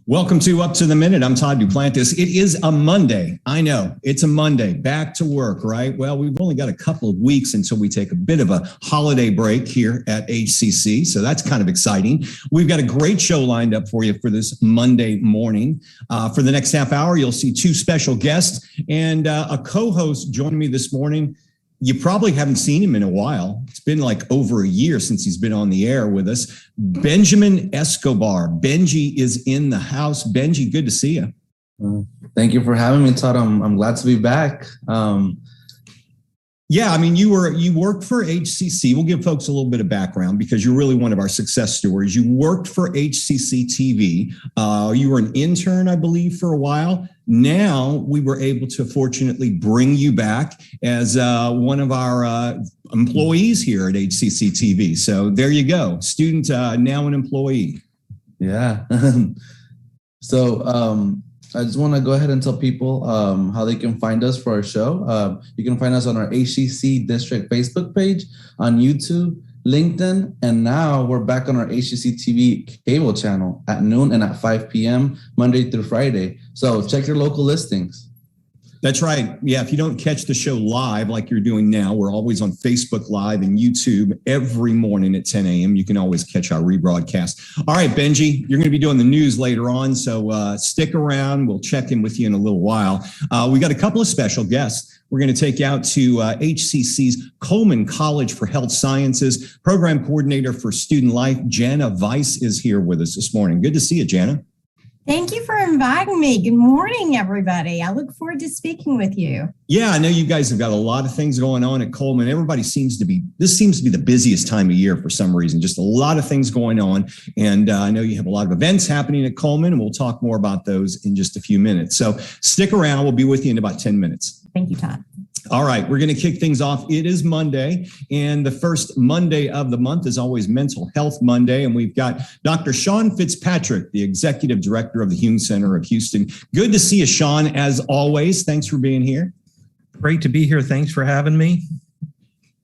Welcome to Up to the Minute. I'm Todd Duplantis. It is a Monday. I know it's a Monday. Back to work, right? Well, we've only got a couple of weeks until we take a bit of a holiday break here at HCC. So that's kind of exciting. We've got a great show lined up for you for this Monday morning. For the next half hour, you'll see two special guests and a co-host joining me this morning. You probably haven't seen him in a while. It's been like over a year since he's been on the air with us. Benjamin Escobar. Benji is in the house. Benji, good to see you. Thank you for having me, Todd. I'm glad to be back. Yeah, I mean, you worked for HCC. We'll give folks a little bit of background because you're really one of our success stories. You worked for HCCTV. You were an intern, I believe, for a while. Now we were able to fortunately bring you back as one of our employees here at HCCTV. So there you go. Student, now an employee. Yeah. So I just want to go ahead and tell people how they can find us for our show. You can find us on our HCC District Facebook page, on YouTube, LinkedIn, and now we're back on our HCC TV cable channel at noon and at 5 p.m. Monday through Friday. So check your local listings. That's right. Yeah, if you don't catch the show live like you're doing now, we're always on Facebook Live and YouTube every morning at 10 a.m. You can always catch our rebroadcast. All right, Benji, you're going to be doing the news later on, so stick around. We'll check in with you in a little while. We got a couple of special guests. We're going to take you out to HCC's Coleman College for Health Sciences. Program Coordinator for Student Life, Jana Vise, is here with us this morning. Good to see you, Jana. Thank you for inviting me. Good morning, everybody. I look forward to speaking with you. Yeah, I know you guys have got a lot of things going on at Coleman. This seems to be the busiest time of year for some reason, just a lot of things going on. And I know you have a lot of events happening at Coleman, and we'll talk more about those in just a few minutes. So stick around. We'll be with you in about 10 minutes. Thank you, Todd. All right, we're going to kick things off. It is Monday, and the first Monday of the month is always Mental Health Monday, and we've got Dr. Sean Fitzpatrick, the Executive Director of the Jung Center of Houston. Good to see you, Sean, as always. Thanks for being here. Great to be here. Thanks for having me.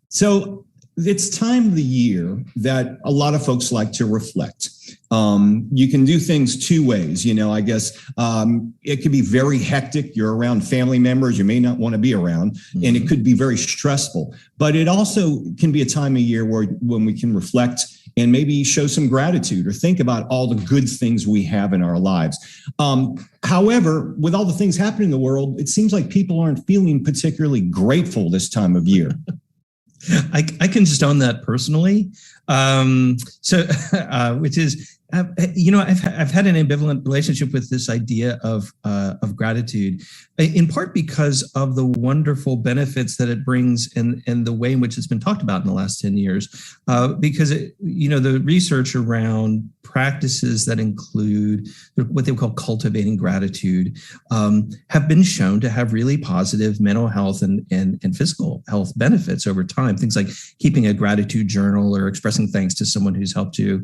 So it's time of the year that a lot of folks like to reflect. You can do things two ways. I guess it could be very hectic. You're around family members you may not want to be around, and it could be very stressful. But it also can be a time of year when we can reflect and maybe show some gratitude or think about all the good things we have in our lives. However, with all the things happening in the world, it seems like people aren't feeling particularly grateful this time of year. I can just own that personally. Which is, I've had an ambivalent relationship with this idea of gratitude, in part because of the wonderful benefits that it brings and the way in which it's been talked about in the last 10 years. Because the research around practices that include what they call cultivating gratitude have been shown to have really positive mental health and physical health benefits over time. Things like keeping a gratitude journal or expressing thanks to someone who's helped you.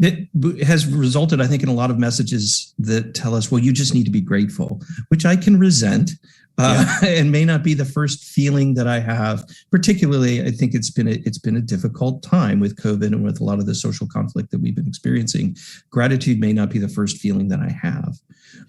It has resulted, I think, in a lot of messages that tell us, well, you just need to be grateful, which I can resent. And may not be the first feeling that I have. Particularly, I think it's been a difficult time with COVID and with a lot of the social conflict that we've been experiencing. Gratitude may not be the first feeling that I have.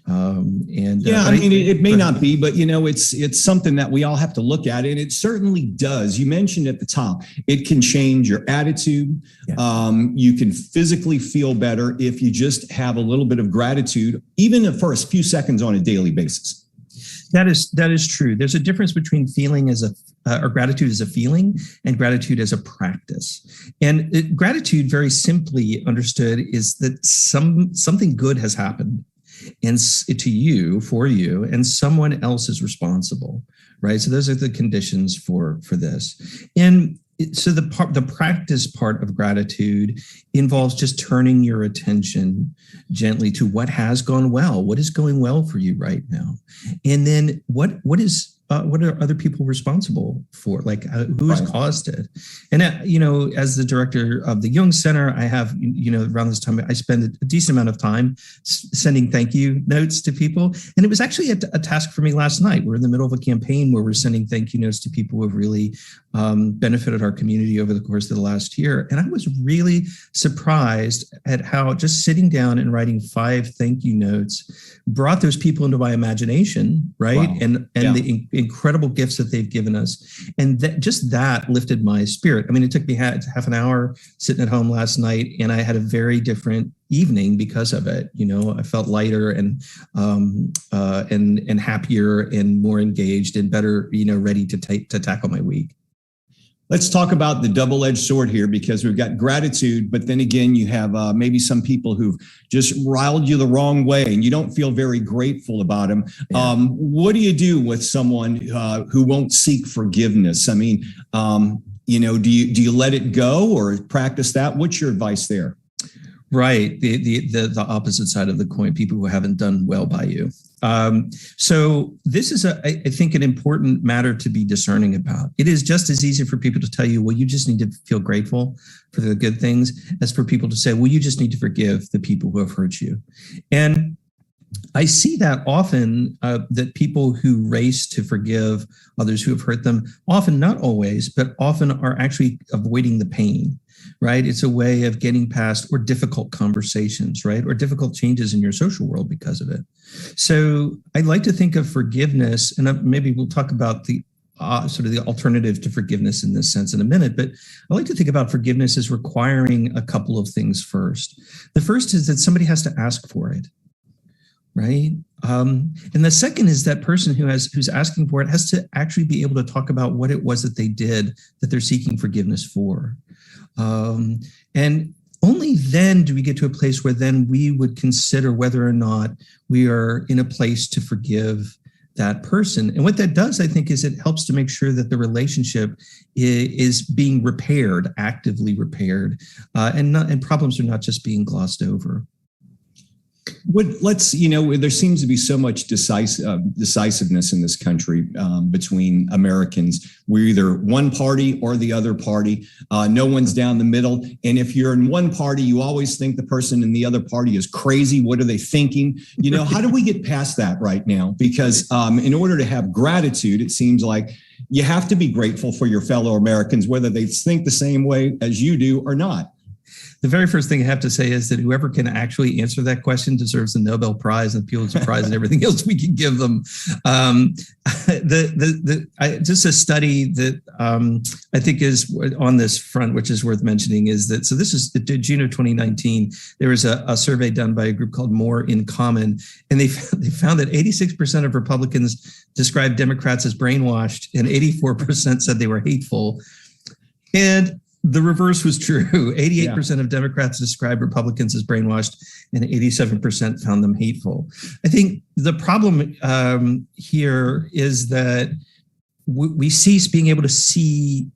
It may not be, but it's something that we all have to look at, and it certainly does. You mentioned at the top, it can change your attitude. Yeah. You can physically feel better if you just have a little bit of gratitude, even for a few seconds on a daily basis. That is true. There's a difference between feeling or gratitude as a feeling and gratitude as a practice. And gratitude, very simply understood, is that something good has happened and to you, for you, and someone else is responsible, right? So those are the conditions for this. And so the practice part of gratitude involves just turning your attention gently to what has gone well, what is going well for you right now, and then what are other people responsible for? Like who has caused it? And as the director of the Jung Center, I have around this time I spend a decent amount of time sending thank you notes to people, and it was actually a task for me last night. We're in the middle of a campaign where we're sending thank you notes to people who have really benefited our community over the course of the last year. And I was really surprised at how just sitting down and writing 5 thank you notes brought those people into my imagination, right? Wow. And the incredible gifts that they've given us. And that lifted my spirit. I mean, it took me half an hour sitting at home last night, and I had a very different evening because of it. I felt lighter and happier and more engaged and better, ready to tackle my week. Let's talk about the double-edged sword here, because we've got gratitude, but then again, you have maybe some people who've just riled you the wrong way and you don't feel very grateful about them. Yeah. What do you do with someone who won't seek forgiveness? I mean, do you let it go or practice that? What's your advice there? Right. The opposite side of the coin, people who haven't done well by you. So this is, I think, an important matter to be discerning about. It is just as easy for people to tell you, well, you just need to feel grateful for the good things, as for people to say, well, you just need to forgive the people who have hurt you. And I see that often, that people who race to forgive others who have hurt them, often, not always, but often are actually avoiding the pain. Right? It's a way of getting past or difficult conversations, right? Or difficult changes in your social world because of it. So I like to think of forgiveness, and maybe we'll talk about the sort of the alternative to forgiveness in this sense in a minute, but I like to think about forgiveness as requiring a couple of things first. The first is that somebody has to ask for it. Right. And the second is that person who's asking for it has to actually be able to talk about what it was that they did that they're seeking forgiveness for. And only then do we get to a place where then we would consider whether or not we are in a place to forgive that person. And what that does, I think, is it helps to make sure that the relationship is being repaired, actively repaired, and problems are not just being glossed over. There seems to be so much decisiveness in this country between Americans. We're either one party or the other party. No one's down the middle. And if you're in one party, you always think the person in the other party is crazy. What are they thinking? How do we get past that right now? Because in order to have gratitude, it seems like you have to be grateful for your fellow Americans, whether they think the same way as you do or not. The very first thing I have to say is that whoever can actually answer that question deserves the Nobel Prize and Pulitzer Prize and everything else we can give them. Just a study that I think is on this front, which is worth mentioning, is that, so this is June of 2019, there was a survey done by a group called More in Common, and they found that 86% of Republicans described Democrats as brainwashed and 84% said they were hateful. And the reverse was true. 88% of Democrats described Republicans as brainwashed and 87% found them hateful. I think the problem here is that we cease being able to see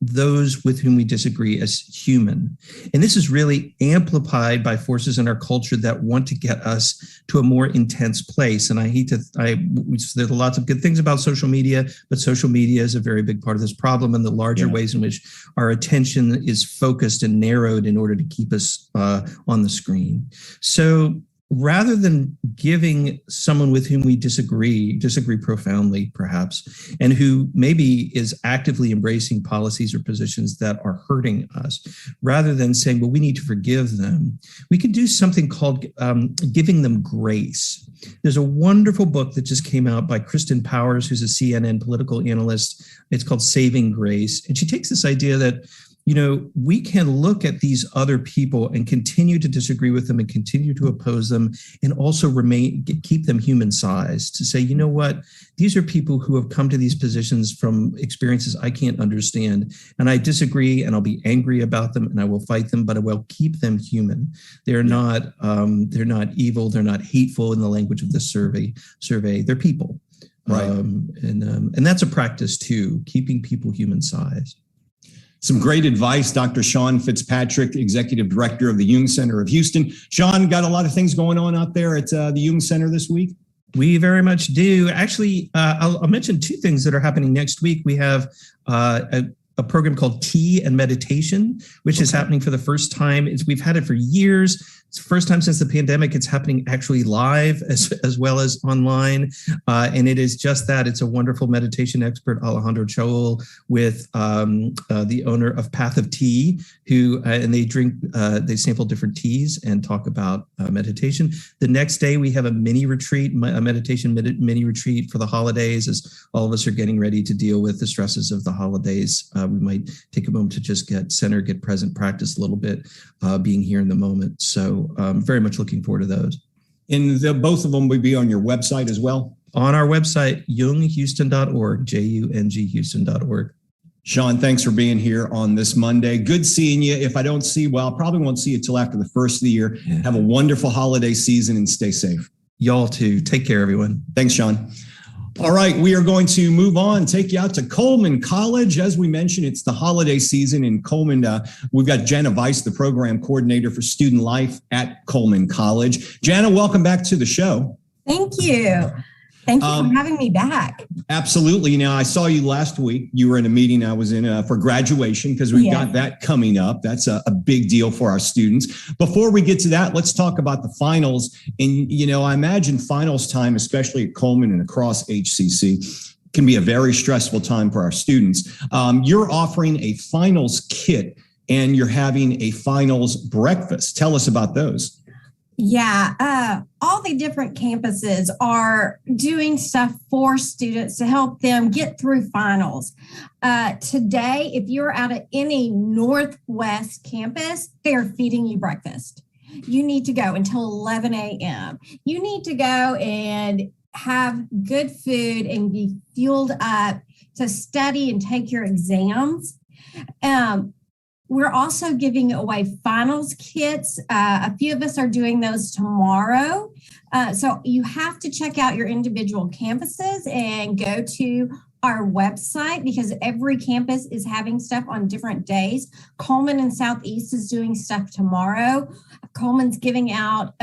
those with whom we disagree as human. And this is really amplified by forces in our culture that want to get us to a more intense place. And there's lots of good things about social media, but social media is a very big part of this problem, and the larger ways in which our attention is focused and narrowed in order to keep us on the screen. So rather than giving someone with whom we disagree profoundly, perhaps, and who maybe is actively embracing policies or positions that are hurting us, rather than saying, well, we need to forgive them, we could do something called giving them grace. There's a wonderful book that just came out by Kristen Powers, who's a CNN political analyst. It's called Saving Grace. And she takes this idea that we can look at these other people and continue to disagree with them and continue to oppose them, and also keep them human sized, to say, you know what, these are people who have come to these positions from experiences I can't understand, and I disagree, and I'll be angry about them, and I will fight them, but I will keep them human. They're not evil. They're not hateful in the language of the survey. They're people. Right. And that's a practice too, keeping people human sized. Some great advice, Dr. Sean Fitzpatrick, Executive Director of the Jung Center of Houston. Sean, got a lot of things going on out there at the Jung Center this week? We very much do. Actually, I'll mention 2 things that are happening next week. We have a program called Tea and Meditation, which is happening for the first time. We've had it for years. It's the first time since the pandemic it's happening actually live as well as online. And it is just that. It's a wonderful meditation expert, Alejandro Choul, with the owner of Path of Tea, who and they sample different teas and talk about meditation. The next day we have a mini retreat, a meditation mini retreat for the holidays, as all of us are getting ready to deal with the stresses of the holidays. We might take a moment to just get centered, get present, practice a little bit, being here in the moment. So very much looking forward to those. And both of them will be on your website as well? On our website, junghouston.org, JUNG-Houston.org. Sean, thanks for being here on this Monday. Good seeing you. If I don't see you, well, I probably won't see you till after the first of the year. Yeah. Have a wonderful holiday season and stay safe. Y'all too. Take care, everyone. Thanks, Sean. All right, we are going to move on, take you out to Coleman College. As we mentioned, it's the holiday season in Coleman. We've got Jana Vise, the program coordinator for student life at Coleman College. Jana, welcome back to the show. Thank you. Thank you for having me back. Absolutely. Now, I saw you last week. You were in a meeting I was in for graduation because we've got that coming up. That's a big deal for our students. Before we get to that, let's talk about the finals. And, I imagine finals time, especially at Coleman and across HCC, can be a very stressful time for our students. You're offering a finals kit and you're having a finals breakfast. Tell us about those. Yeah, all the different campuses are doing stuff for students to help them get through finals. Today, if you're out at any Northwest campus, they're feeding you breakfast. You need to go until 11 a.m. You need to go and have good food and be fueled up to study and take your exams. We're also giving away finals kits. A few of us are doing those tomorrow. So you have to check out your individual campuses and go to our website because every campus is having stuff on different days. Coleman and Southeast is doing stuff tomorrow. Coleman's giving out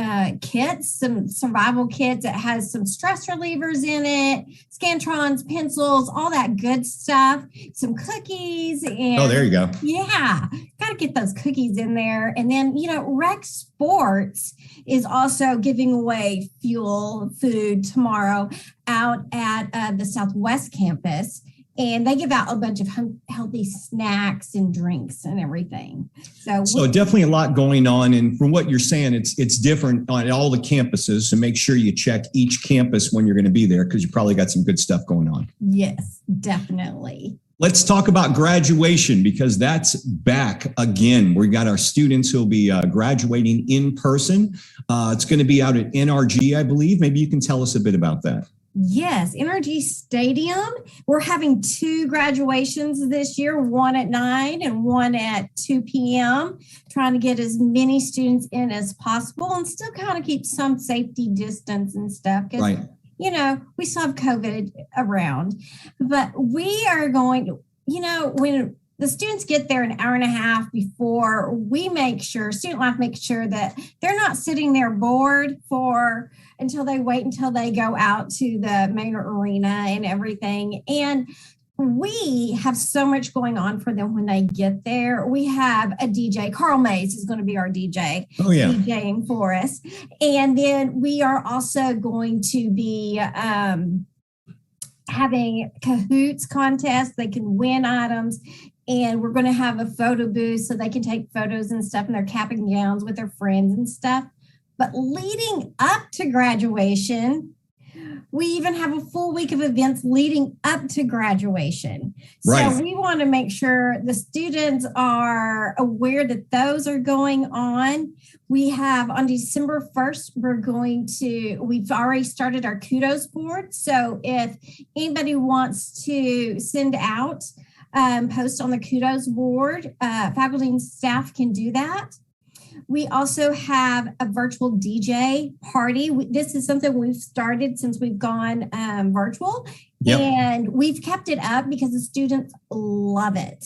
kits, some survival kits that has some stress relievers in it, Scantrons, pencils, all that good stuff, some cookies. And oh, there you go. Yeah, got to get those cookies in there. And then, Rec Sports is also giving away food tomorrow out at the Southwest campus. And they give out a bunch of healthy snacks and drinks and everything. So definitely a lot going on. And from what you're saying, it's different on all the campuses. So make sure you check each campus when you're going to be there because you probably got some good stuff going on. Yes, definitely. Let's talk about graduation because that's back again. We got our students who'll be graduating in person. It's going to be out at NRG, I believe. Maybe you can tell us a bit about that. Yes, NRG Stadium. We're having 2 graduations this year, one at 9 and one at 2 p.m., trying to get as many students in as possible and still kind of keep some safety distance and stuff. Right. We still have COVID around, but we are going to, when the students get there an hour and a half before, we make sure, student life makes sure that they're not sitting there bored until they go out to the main arena and everything. And we have so much going on for them when they get there. We have a DJ. Carl Mays is going to be our DJ. Oh, yeah. DJing for us. And then we are also going to be having Kahoots contests. They can win items. And we're going to have a photo booth so they can take photos and stuff in their cap and gowns with their friends and stuff. But leading up to graduation, we even have a full week of events leading up to graduation. Right. So we want to make sure the students are aware that those are going on. We have on December 1st, we've already started our kudos board. So if anybody wants to send out, post on the kudos board, faculty and staff can do that. We also have a virtual DJ party. This is something we've started since we've gone virtual. Yep. And we've kept it up because the students love it.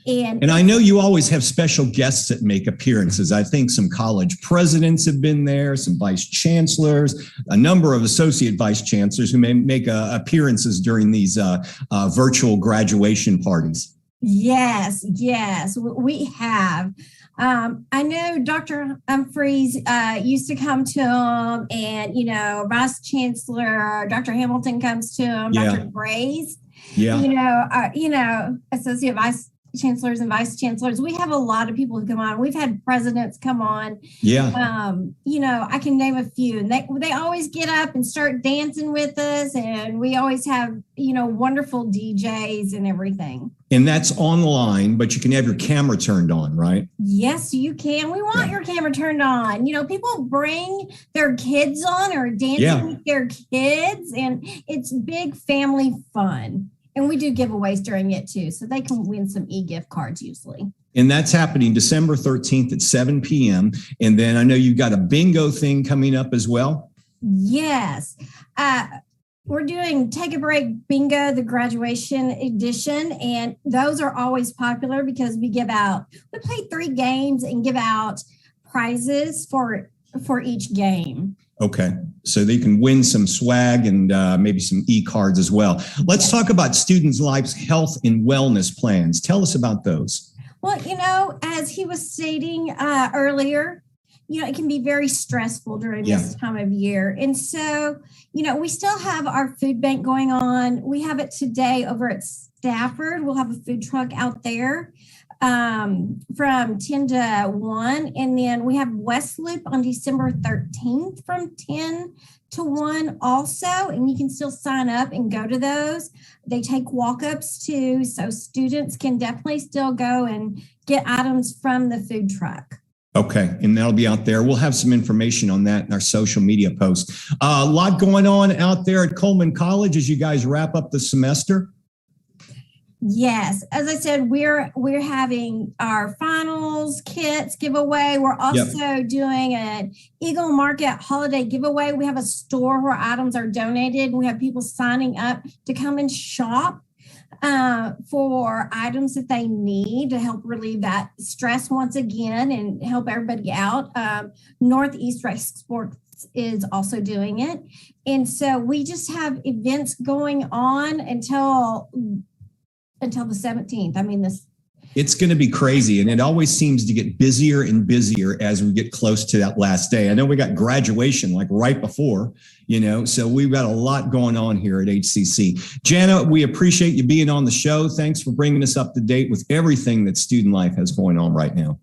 And I know you always have special guests that make appearances. I think some college presidents have been there, some vice chancellors, a number of associate vice chancellors who may make appearances during these virtual graduation parties. Yes, we have. I know Dr. Humphreys used to come to him, and, Vice Chancellor Dr. Hamilton comes to him, Yeah. Dr. Braze, Yeah. Associate Vice Chancellors and Vice Chancellors. We have a lot of people who come on. We've had presidents come on. Yeah. I can name a few, and they always get up and start dancing with us, and we always have, wonderful DJs and everything. And that's online, but you can have your camera turned on, right? Yes, you can. We want your camera turned on. People bring their kids on or dancing with their kids, and it's big family fun. And we do giveaways during it too, so they can win some e-gift cards usually. And that's happening December 13th at 7 p.m. And then I know you've got a bingo thing coming up as well. Yes. We're doing Take a Break Bingo, the graduation edition. And those are always popular because we play 3 games and give out prizes for each game. Okay. So they can win some swag and maybe some e-cards as well. Let's talk about Students' Life's health and wellness plans. Tell us about those. Well, as he was stating earlier, it can be very stressful during this time of year. And so, we still have our food bank going on. We have it today over at Stafford. We'll have a food truck out there from 10 to 1. And then we have West Loop on December 13th from 10 to 1 also. And you can still sign up and go to those. They take walk-ups too. So students can definitely still go and get items from the food truck. Okay. And that'll be out there. We'll have some information on that in our social media post. A lot going on out there at Coleman College as you guys wrap up the semester. Yes. As I said, we're having our finals kits giveaway. We're also doing an Eagle Market holiday giveaway. We have a store where items are donated. We have people signing up to come and shop for items that they need to help relieve that stress once again and help everybody out. Northeast Rice Sports is also doing it. And so we just have events going on until the 17th. It's going to be crazy. And it always seems to get busier and busier as we get close to that last day. I know we got graduation like right before, so we've got a lot going on here at HCC. Jana, we appreciate you being on the show. Thanks for bringing us up to date with everything that Student Life has going on right now.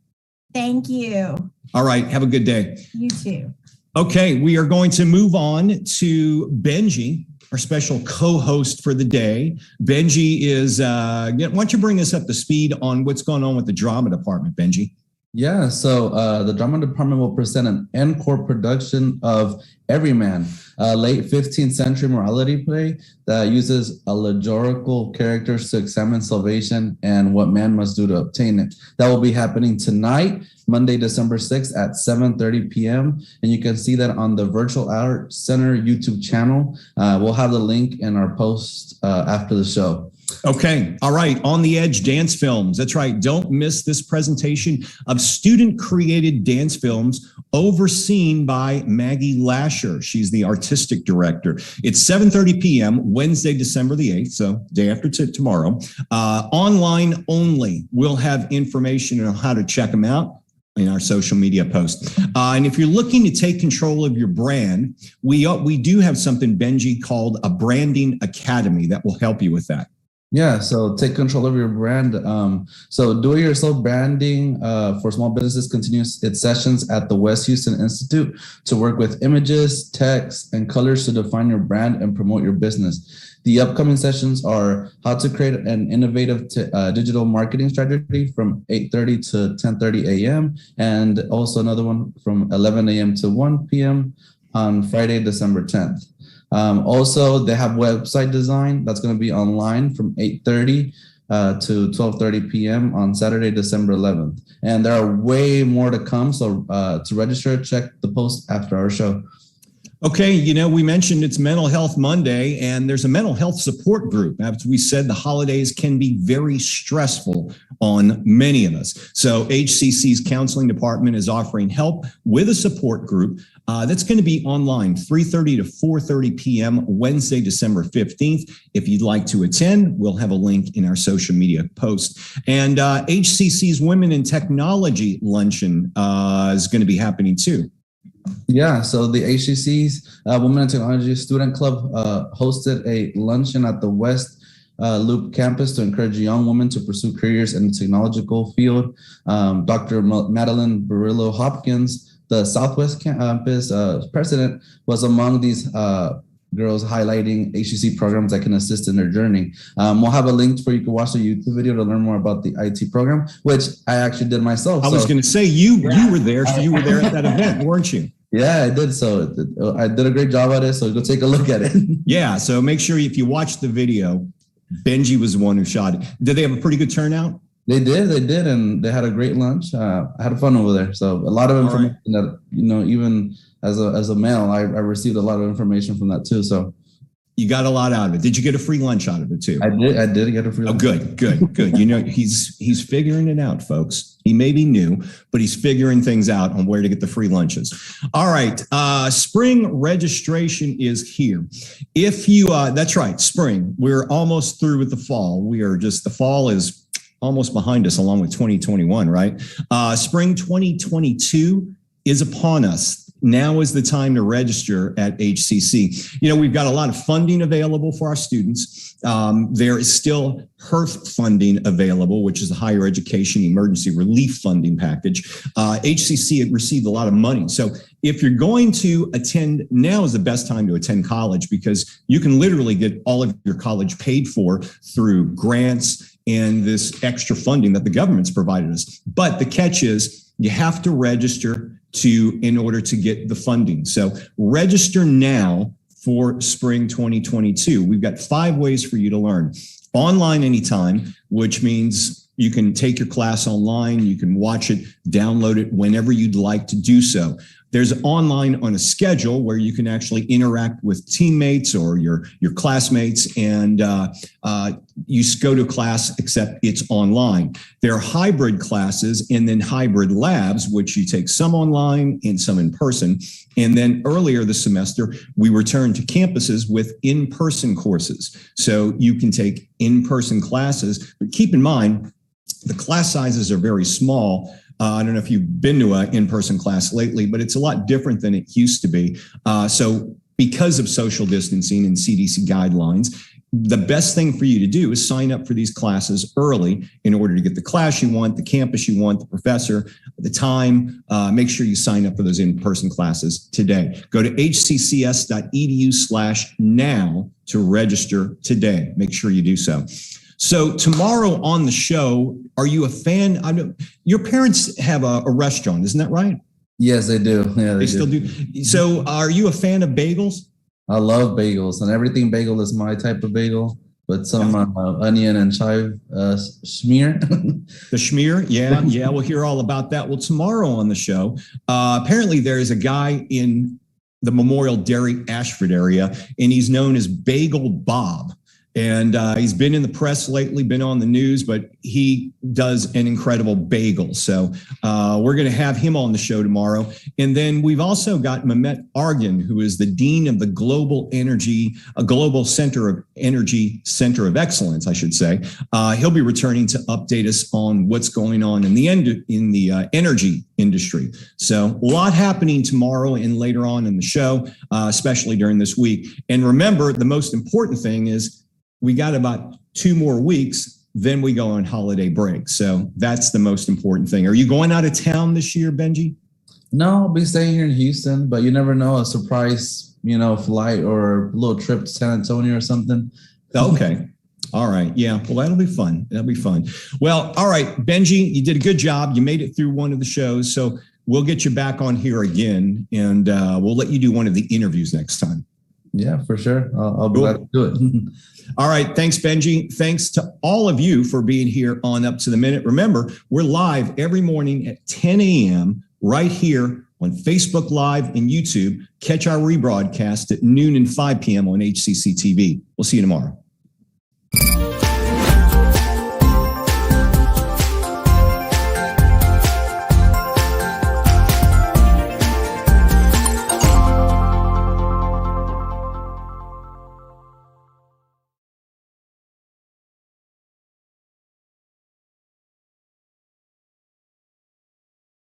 Thank you. All right. Have a good day. You too. Okay. We are going to move on to Benji, our special co-host for the day. Benji is, why don't you bring us up to speed on what's going on with the drama department, Benji? Yeah, so the drama department will present an encore production of Everyman, a late 15th century morality play that uses allegorical characters to examine salvation and what man must do to obtain it. That will be happening tonight, Monday, December 6th at 7:30 p.m. And you can see that on the Virtual Art Center YouTube channel. We'll have the link in our post after the show. Okay. All right. On the Edge dance films. That's right. Don't miss this presentation of student-created dance films overseen by Maggie Lasher. She's the artistic director. It's 7:30 p.m. Wednesday, December the 8th, so day after tomorrow. Online only. We'll have information on how to check them out in our social media post. And if you're looking to take control of your brand, we do have something, Benji, called a branding academy that will help you with that. Yeah, so take control of your brand. So do-it-yourself branding for small businesses continues its sessions at the West Houston Institute to work with images, text, and colors to define your brand and promote your business. The upcoming sessions are how to create an innovative digital marketing strategy from 8:30 to 10:30 a.m. and also another one from 11 a.m. to 1 p.m. on Friday, December 10th. Also, they have website design that's going to be online from 8:30 to 12:30 p.m. on Saturday, December 11th. And there are way more to come. So to register, check the post after our show. Okay, we mentioned it's Mental Health Monday, and there's a mental health support group. As we said, the holidays can be very stressful on many of us. So HCC's counseling department is offering help with a support group that's going to be online 3:30 to 4:30 p.m. Wednesday, December 15th. If you'd like to attend, we'll have a link in our social media post. And HCC's Women in Technology Luncheon is going to be happening too. Yeah, so the HCC's Women in Technology Student Club hosted a luncheon at the West Loop campus to encourage young women to pursue careers in the technological field. Dr. Madeline Barillo Hopkins, the Southwest campus president, was among these girls highlighting HCC programs that can assist in their journey. We'll have a link for you to watch the YouTube video to learn more about the IT program, which I actually did myself. I was going to say, you were there. So you were there at that event, weren't you? Yeah, I did. So I did a great job at it. So go take a look at it. Yeah. So make sure if you watch the video, Benji was the one who shot it. Did they have a pretty good turnout? They did. And they had a great lunch. I had fun over there. So a lot of information that, even as a male, I received a lot of information from that too. So you got a lot out of it. Did you get a free lunch out of it too? I did get a free lunch. Oh, good. He's figuring it out, folks. He may be new, but he's figuring things out on where to get the free lunches. All right. Spring registration is here. If you, that's right, spring. We're almost through with the fall. The fall is almost behind us along with 2021, right? Spring 2022 is upon us. Now is the time to register at HCC. We've got a lot of funding available for our students. There is still HERF funding available, which is the Higher Education Emergency Relief Funding Package. HCC had received a lot of money. So if you're going to attend, now is the best time to attend college because you can literally get all of your college paid for through grants and this extra funding that the government's provided us. But the catch is you have to register in order to get the funding. So register now for spring 2022. We've got 5 ways for you to learn. Online anytime, which means you can take your class online, you can watch it, download it whenever you'd like to do so. There's online on a schedule where you can actually interact with teammates or your classmates, and you go to class, except it's online. There are hybrid classes and then hybrid labs, which you take some online and some in person. And then earlier this semester, we returned to campuses with in-person courses. So you can take in-person classes, but keep in mind, the class sizes are very small. I don't know if you've been to an in-person class lately, but it's a lot different than it used to be. So because of social distancing and CDC guidelines, the best thing for you to do is sign up for these classes early in order to get the class you want, the campus you want, the professor, the time. Make sure you sign up for those in-person classes today. Go to hccs.edu/now to register today. Make sure you do so. So tomorrow on the show, are you a fan? Your parents have a restaurant, isn't that right? Yes, they do. Yeah, they still do. So are you a fan of bagels? I love bagels, and everything bagel is my type of bagel, but some onion and chive schmear. The schmear, yeah. We'll hear all about that. Well, tomorrow on the show, apparently there is a guy in the Memorial Dairy Ashford area, and he's known as Bagel Bob. And he's been in the press lately, been on the news, but he does an incredible bagel. So we're going to have him on the show tomorrow. And then we've also got Mehmet Argan, who is the Dean of the Global Center of Energy Center of Excellence, I should say. He'll be returning to update us on what's going on in the energy industry. So a lot happening tomorrow and later on in the show, especially during this week. And remember, the most important thing is, we got about 2 more weeks, then we go on holiday break. So that's the most important thing. Are you going out of town this year, Benji? No, I'll be staying here in Houston, but you never know, a surprise, flight or a little trip to San Antonio or something. Okay. All right. Yeah. Well, that'll be fun. Well, all right, Benji, you did a good job. You made it through one of the shows. So we'll get you back on here again, and we'll let you do one of the interviews next time. Yeah, for sure. I'll be glad to do it. All right. Thanks, Benji. Thanks to all of you for being here on Up to the Minute. Remember, we're live every morning at 10 a.m. right here on Facebook Live and YouTube. Catch our rebroadcast at noon and 5 p.m. on HCCTV. We'll see you tomorrow.